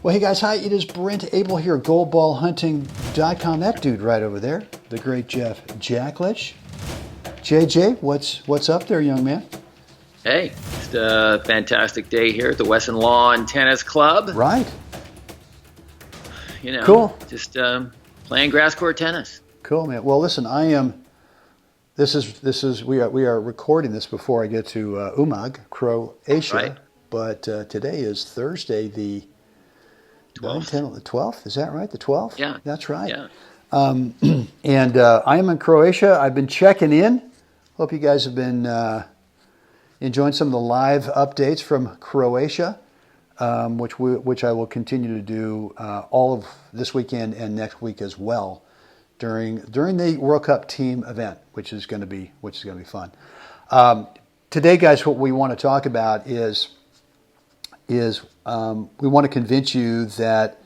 Well, hey guys, hi. It is Brent Abel here, goldballhunting.com. That dude right over there, the great Jeff Jacklich. JJ, what's up there, young man? Hey, it's a fantastic day here at the Wesson Lawn Tennis Club. Right. You know, cool. Just playing grass court tennis. Cool, man. Well, listen, we are recording this before I get to Umag, Croatia. Right. But today is Thursday, the 12th. Is that right? The 12th? Yeah. That's right. Yeah. And I am in Croatia. I've been checking in. Hope you guys have been enjoying some of the live updates from Croatia, which I will continue to do all of this weekend and next week as well during the World Cup team event, which is going to be fun. Today, guys, what we want to talk about is we want to convince you that,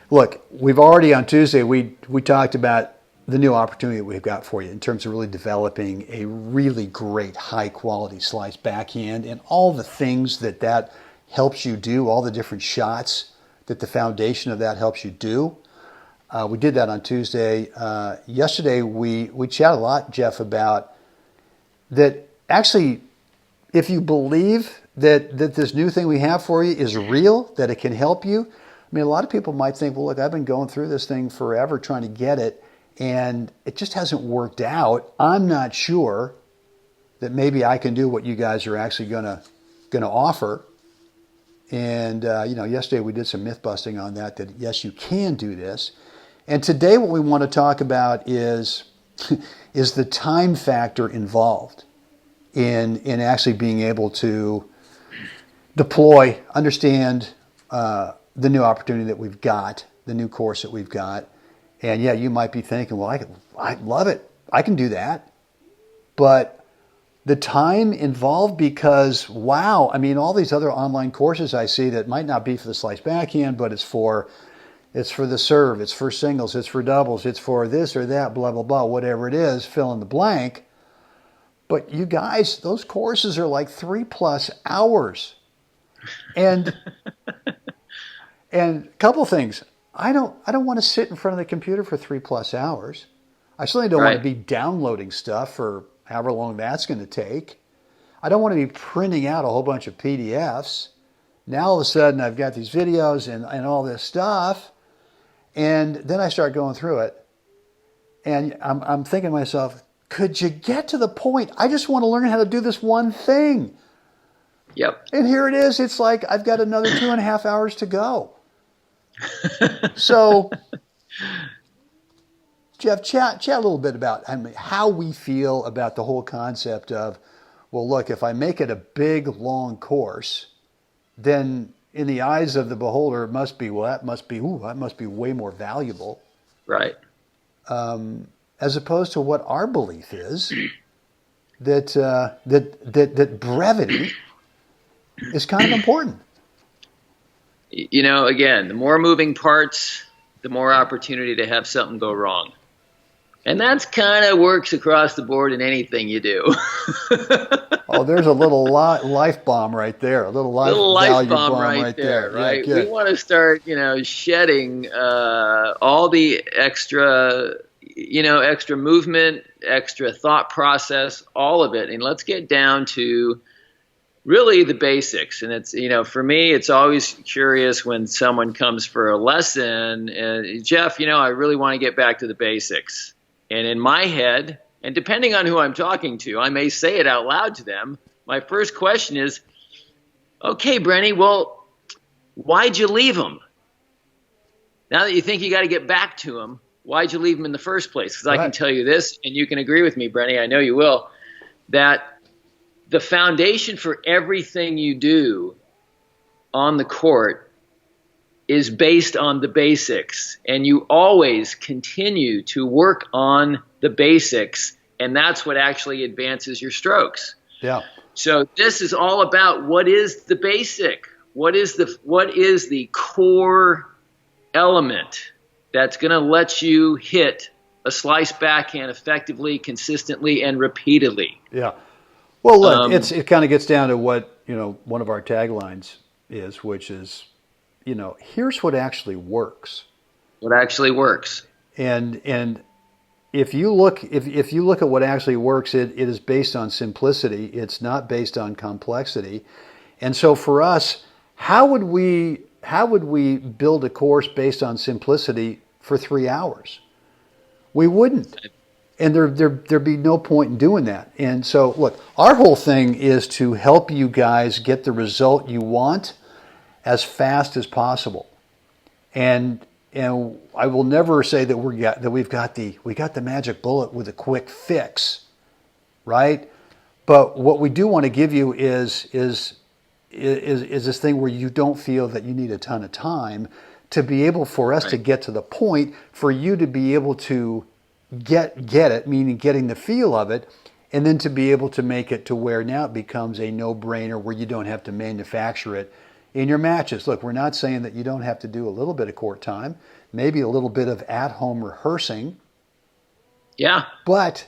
look, we've already on Tuesday, we talked about the new opportunity that we've got for you in terms of really developing a really great high quality slice backhand and all the things that helps you do, all the different shots that the foundation of that helps you do. We did that on Tuesday. Yesterday, we chatted a lot, Jeff, about that actually, if you believe that this new thing we have for you is real, that it can help you. I mean, a lot of people might think, well, look, I've been going through this thing forever trying to get it, and it just hasn't worked out. I'm not sure that maybe I can do what you guys are actually gonna offer. And yesterday we did some myth busting on that yes, you can do this. And today what we want to talk about is the time factor involved in actually being able to deploy, understand the new opportunity that we've got, the new course that we've got. And yeah, you might be thinking, well, I love it. I can do that. But the time involved, because, wow, I mean, all these other online courses I see that might not be for the slice backhand, but it's for the serve, it's for singles, it's for doubles, it's for this or that, blah, blah, blah, whatever it is, fill in the blank. But you guys, those courses are like 3+ hours. And a couple things. I don't want to sit in front of the computer for 3+ hours. I certainly don't want to be downloading stuff for however long that's going to take. I don't want to be printing out a whole bunch of PDFs. Now all of a sudden I've got these videos and all this stuff, and then I start going through it, and I'm thinking to myself, could you get to the point? I just want to learn how to do this one thing. Yep. And here it is. It's like I've got another 2.5 hours to go. So, Jeff, chat a little bit about how we feel about the whole concept of, well, look, if I make it a big, long course, then in the eyes of the beholder, it must be, well, that must be way more valuable. Right. As opposed to what our belief is, that brevity is kind of important. You know, again, the more moving parts, the more opportunity to have something go wrong. And that's kind of works across the board in anything you do. Oh, there's a little life bomb right there. A little life bomb right there. Right? Yeah, we want to start, shedding all the extra movement, extra thought process, all of it. And let's get down to really the basics. And it's, for me, it's always curious when someone comes for a lesson and, Jeff, I really want to get back to the basics. And in my head, and depending on who I'm talking to, I may say it out loud to them. My first question is, okay, Brenny, well, why'd you leave him? Now that you think you got to get back to him, why'd you leave him in the first place? Because I can tell you this, and you can agree with me, Brenny, I know you will, that the foundation for everything you do on the court is based on the basics, and you always continue to work on the basics, and that's what actually advances your strokes. Yeah. So this is all about what is the basic, what is the core element that's going to let you hit a slice backhand effectively, consistently, and repeatedly. Yeah. Well, look, it kind of gets down to what, one of our taglines which is, here's what actually works. What actually works. And if you look at what actually works, it is based on simplicity. It's not based on complexity. And so for us, how would we build a course based on simplicity for 3 hours? We wouldn't. And there'd be no point in doing that. And so, look, our whole thing is to help you guys get the result you want as fast as possible. And I will never say that we've got the magic bullet with a quick fix, right? But what we do want to give you is this thing where you don't feel that you need a ton of time to be able for us to get to the point for you to be able to get it, meaning getting the feel of it, and then to be able to make it to where now it becomes a no-brainer where you don't have to manufacture it in your matches. Look, we're not saying that you don't have to do a little bit of court time, maybe a little bit of at-home rehearsing. Yeah. But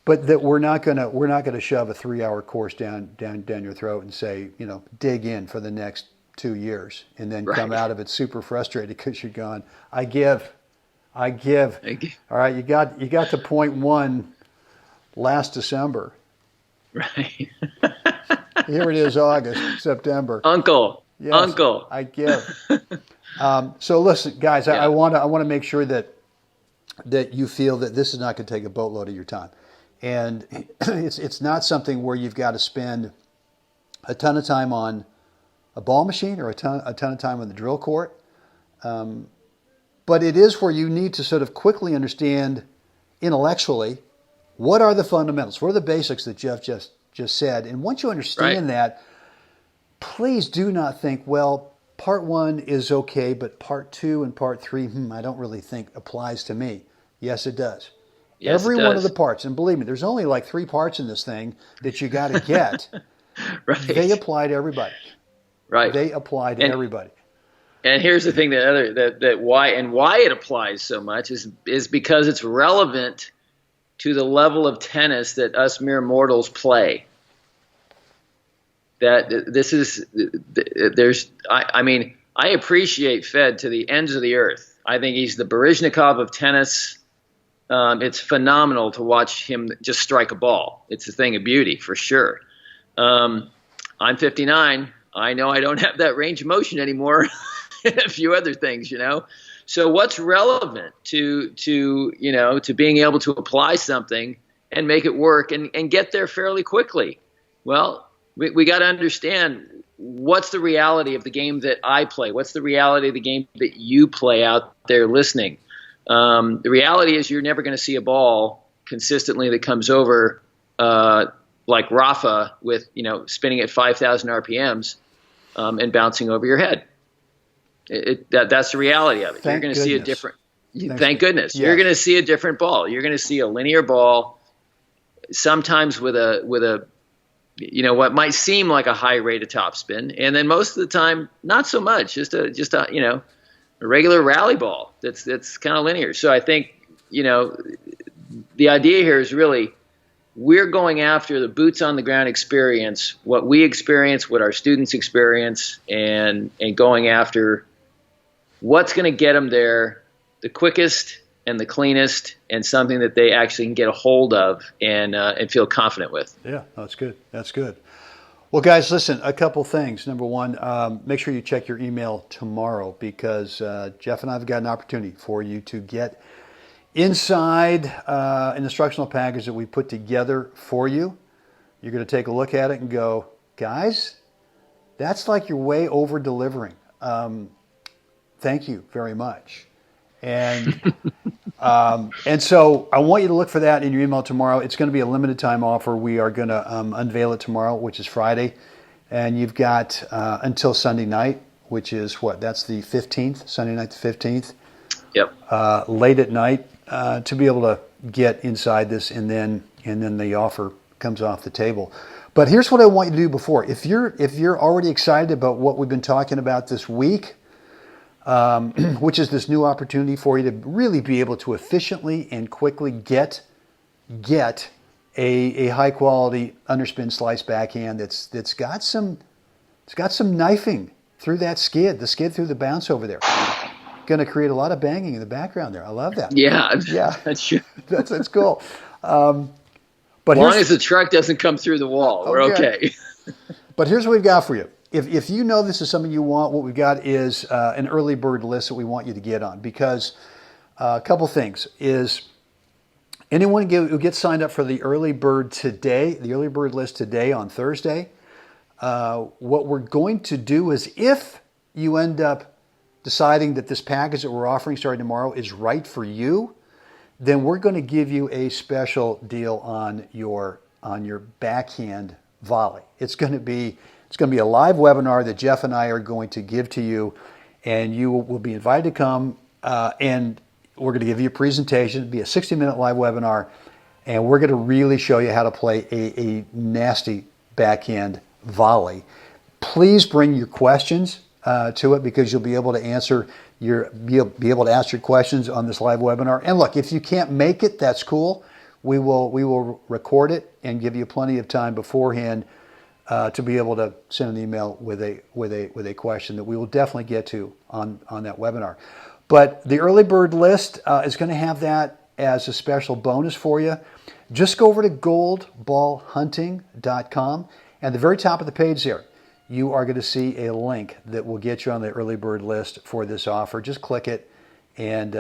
that we're not gonna shove a 3-hour course down your throat and say, dig in for the next 2 years and then come out of it super frustrated because you're gone. I give. All right, you got to point one last December. Right. Here it is, August, September. Uncle. I give. So listen, guys, I want to make sure that you feel that this is not going to take a boatload of your time, and it's not something where you've got to spend a ton of time on a ball machine or a ton of time on the drill court. But it is where you need to sort of quickly understand intellectually what are the fundamentals, what are the basics that Jeff just said. And once you understand that, please do not think, well, part one is okay, but part two and part three, I don't really think applies to me. Yes, it does. Yes, Every it does. one of the parts, and believe me, there's only like 3 parts in this thing that you got to get. Right. They apply to everybody. Right. They apply to everybody. And here's the thing that why it applies so much is because it's relevant to the level of tennis that us mere mortals play. That this is I appreciate Fed to the ends of the earth. I think he's the Baryshnikov of tennis. It's phenomenal to watch him just strike a ball. It's a thing of beauty for sure. I'm 59. I know I don't have that range of motion anymore. And a few other things, So what's relevant to being able to apply something and make it work and get there fairly quickly? Well, we got to understand what's the reality of the game that I play. What's the reality of the game that you play out there listening? The reality is you're never going to see a ball consistently that comes over like Rafa with spinning at 5,000 RPMs and bouncing over your head. That's the reality of it. You're going to see a different. Thank goodness. You're going to see a different ball. You're going to see a linear ball, sometimes with a what might seem like a high rate of topspin, and then most of the time not so much. Just a regular rally ball that's kind of linear. So I think the idea here is really we're going after the boots on the ground experience, what we experience, what our students experience, and going after what's going to get them there the quickest and the cleanest, and something that they actually can get a hold of and feel confident with. Yeah, that's good. That's good. Well, guys, listen, a couple things. Number one, make sure you check your email tomorrow because Jeff and I have got an opportunity for you to get inside an instructional package that we put together for you. You're going to take a look at it and go, guys, that's like you're way over delivering. Thank you very much. And so I want you to look for that in your email tomorrow. It's going to be a limited time offer. We are going to unveil it tomorrow, which is Friday. And you've got until Sunday night, which is what? That's the 15th, Sunday night the 15th. Yep. Late at night to be able to get inside this, and then the offer comes off the table. But here's what I want you to do before. If you're already excited about what we've been talking about this week, which is this new opportunity for you to really be able to efficiently and quickly get a high quality underspin slice backhand that's got some It's got some knifing through that skid, the skid through the bounce over there. Going to create a lot of banging in the background there. I love that. Yeah, Yeah, that's true. that's cool. As But long as the truck doesn't come through the wall, we're okay. But here's what we've got for you. If you know this is something you want, what we've got is an early bird list that we want you to get on, because a couple things is anyone who gets signed up for the early bird today, the early bird list today on Thursday, what we're going to do is if you end up deciding that this package that we're offering starting tomorrow is right for you, then we're going to give you a special deal on your backhand volley. It's going to be a live webinar that Jeff and I are going to give to you, and you will be invited to come, and we're going to give you a presentation. It'll be a 60-minute live webinar, and we're going to really show you how to play a nasty backhand volley. Please bring your questions to it, because you'll be able to ask your questions on this live webinar. And look, if you can't make it, that's cool. We will record it and give you plenty of time beforehand to be able to send an email with a question that we will definitely get to on that webinar. But the early bird list is going to have that as a special bonus for you. Just go over to goldballhunting.com, and at the very top of the page there, you are going to see a link that will get you on the early bird list for this offer. Just click it, and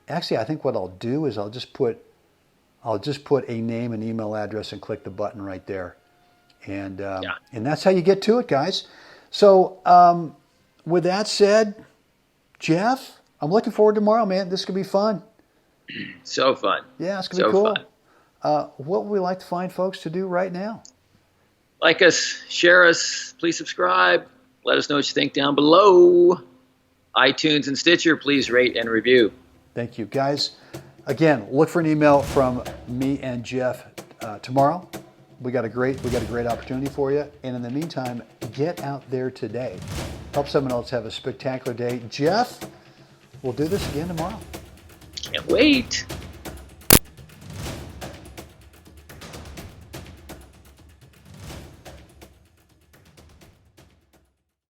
actually, I think what I'll do is I'll just put a name and email address and click the button right there, and that's how you get to it, guys. So with that said, Jeff, I'm looking forward to tomorrow, man. This could be fun. So fun. Yeah, it's going to be cool. What would we like to find folks to do right now? Like us, share us, please subscribe. Let us know what you think down below. iTunes and Stitcher, please rate and review. Thank you, guys. Again, look for an email from me and Jeff tomorrow. We got a great opportunity for you. And in the meantime, get out there today. Help someone else have a spectacular day. Jeff, we'll do this again tomorrow. Can't wait.